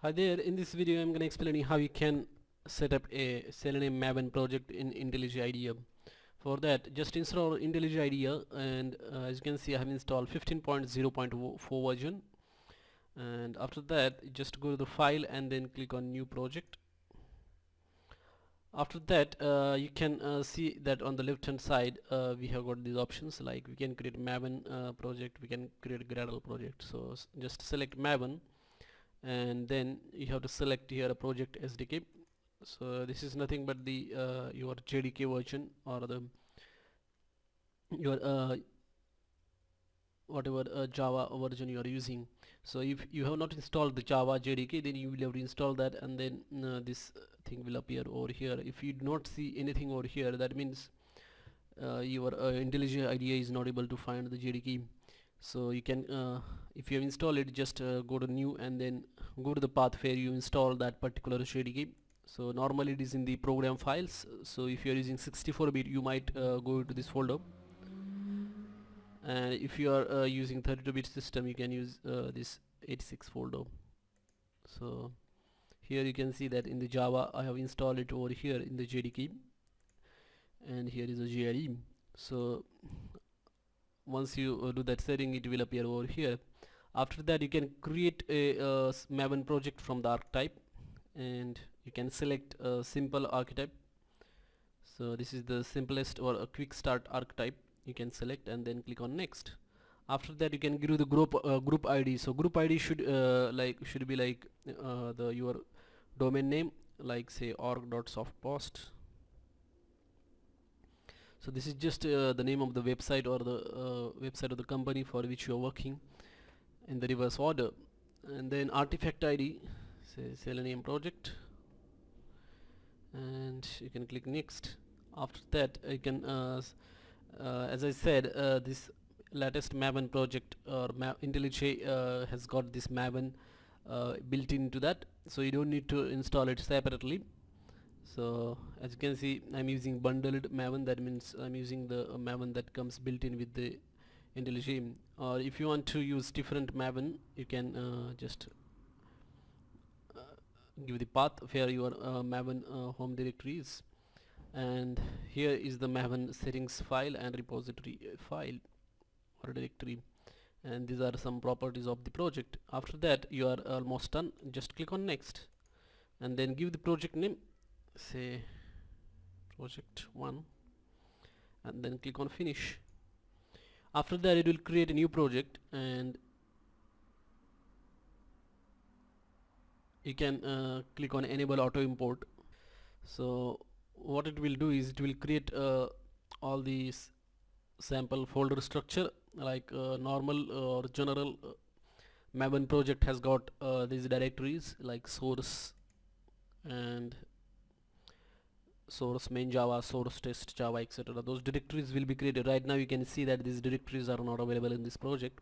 Hi there, in this video I'm going to explain you how you can set up a Selenium Maven project in IntelliJ IDEA. For that, just install IntelliJ IDEA, and as you can see I have installed 15.0.4 version, and after that just go to the file and then click on new project. After that you can see that on the left hand side we have got these options, like we can create Maven project, we can create Gradle project. So just select Maven, and then you have to select here a project SDK. So this is nothing but the your JDK version, or the your whatever Java version you are using. So if you have not installed the Java JDK, then you will have to install that, and then this thing will appear over here. If you do not see anything over here, that means your IntelliJ IDEA is not able to find the JDK. So you can if you have installed it, just go to new and then go to the path where you install that particular JDK. So normally it is in the program files, so if you are using 64-bit you might go to this folder, and if you are using 32-bit system you can use this 86 folder. So here you can see that in the Java I have installed it over here in the JDK, and here is a JIE. So once you do that setting, it will appear over here. After that you can create a Maven project from the archetype, and you can select a simple archetype. So this is the simplest or a quick start archetype. You can select and then click on next. After that you can give the group ID. So group ID should be like the your domain name, like say org.softpost. So this is just the name of the website, or the website of the company for which you are working, in the reverse order. And then artifact ID, say Selenium project, and you can click next. After that you can as I said, this latest Maven project, or IntelliJ has got this Maven built into that, so you don't need to install it separately. So as you can see I'm using bundled Maven, that means I'm using the Maven that comes built in with the IntelliJ. Or if you want to use different Maven, you can just give the path where your Maven home directory is, and here is the Maven settings file and repository file or directory, and these are some properties of the project. After that you are almost done. Just click on next and then give the project name, say project 1, and then click on finish. After that it will create a new project, and you can click on enable auto import. So what it will do is it will create all these sample folder structure, like normal or general Maven project has got these directories like source and source main Java, source test Java, etc. Those directories will be created. Right now you can see that these directories are not available in this project,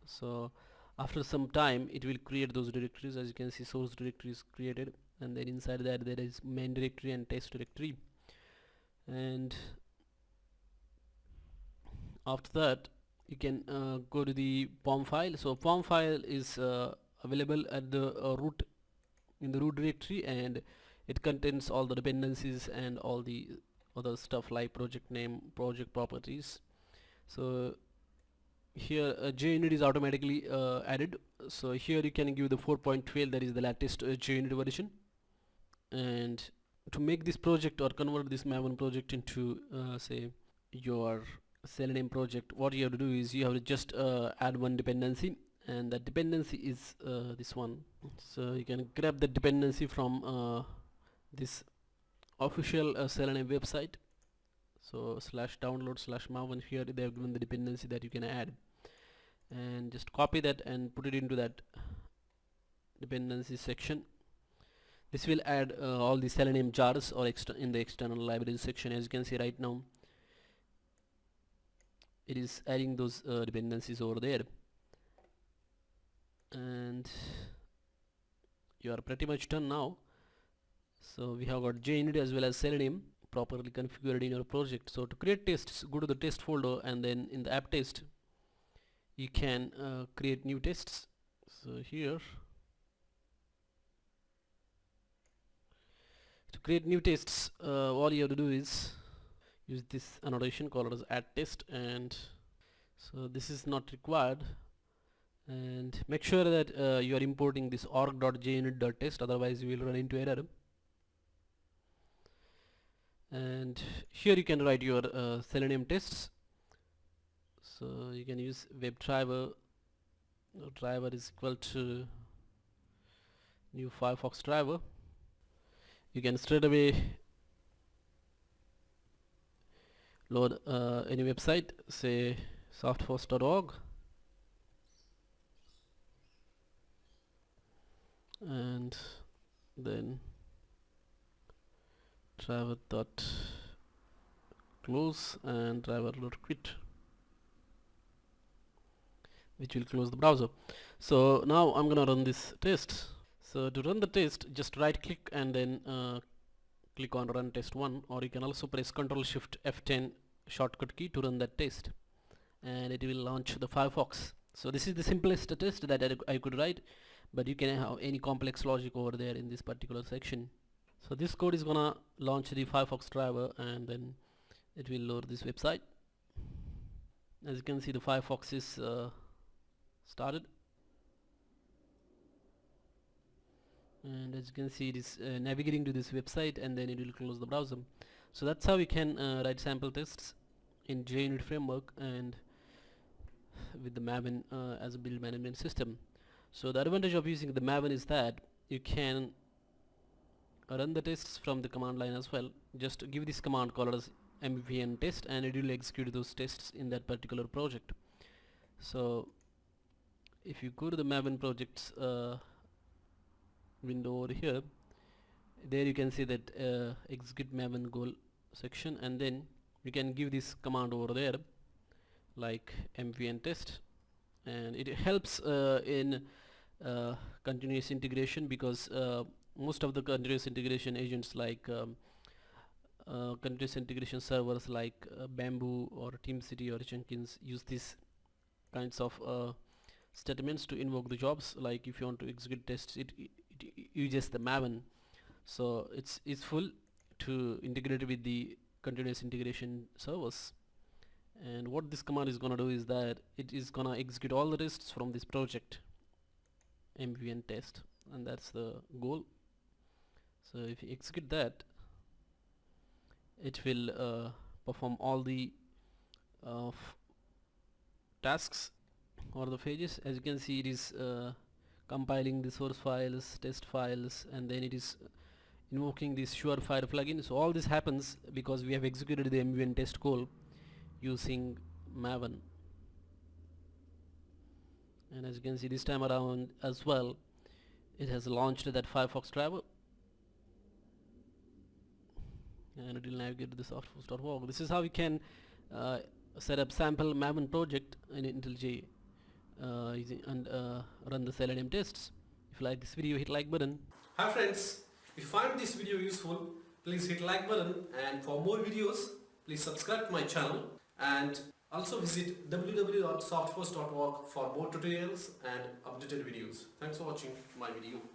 so after some time it will create those directories. As you can see, source directory is created, and then inside that there is main directory and test directory. And after that you can go to the POM file. So POM file is available at the root, in the root directory, and it contains all the dependencies and all the other stuff like project name, project properties. So here JUnit is automatically added. So here you can give the 4.12, that is the latest JUnit version. And to make this project or convert this Maven project into say your Selenium project, what you have to do is you have to just add one dependency, and that dependency is this one. So you can grab the dependency from this official Selenium website. So /download/Maven, here they have given the dependency that you can add, and just copy that and put it into that dependency section. This will add all the Selenium jars or in the external libraries section. As you can see right now it is adding those dependencies over there, and you are pretty much done now. So we have got JUnit as well as Selenium properly configured in your project. So to create tests, go to the test folder, and then in the app test you can create new tests. So here create new tests, all you have to do is use this annotation called as add test, and so this is not required, and make sure that you are importing this org.junit.test, otherwise you will run into error. And here you can write your Selenium tests, so you can use WebDriver. Driver is equal to new Firefox driver. You can straight away load any website, say softforce.org, and then driver.close and driver.quit, which will close the browser. So now I'm gonna run this test. So to run the test, just right click and then click on run test 1, or you can also press Ctrl Shift F10 shortcut key to run that test, and it will launch the Firefox. So this is the simplest test that I could write, but you can have any complex logic over there in this particular section. So this code is gonna launch the Firefox driver, and then it will load this website. As you can see, the Firefox is started, and as you can see, it is navigating to this website, and then it will close the browser. So that's how we can write sample tests in JUnit framework and with the Maven as a build management system. So the advantage of using the Maven is that you can run the tests from the command line as well. Just give this command called as mvn test, and it will execute those tests in that particular project. So if you go to the Maven projects window over here, there you can see that execute Maven goal section, and then you can give this command over there like mvn test, and it helps in continuous integration, because most of the continuous integration agents like continuous integration servers like Bamboo or TeamCity or Jenkins use these kinds of statements to invoke the jobs. Like if you want to execute tests, it uses the Maven, so it's useful to integrate with the continuous integration servers. And what this command is gonna do is that it is gonna execute all the tests from this project mvn test, and that's the goal. So if you execute that, it will perform all the tasks or the phases. As you can see, it is compiling the source files, test files, and then it is invoking this Surefire plugin. So all this happens because we have executed the mvn test call using Maven. And as you can see, this time around as well, it has launched that Firefox driver, and it will navigate to the softforce.org. This is how we can set up sample Maven project in IntelliJ and run the Selenium tests. If you like this video, hit like button. Hi friends, if you find this video useful, please hit like button, and for more videos, please subscribe to my channel, and also visit www.softforce.org for more tutorials and updated videos. Thanks for watching my video.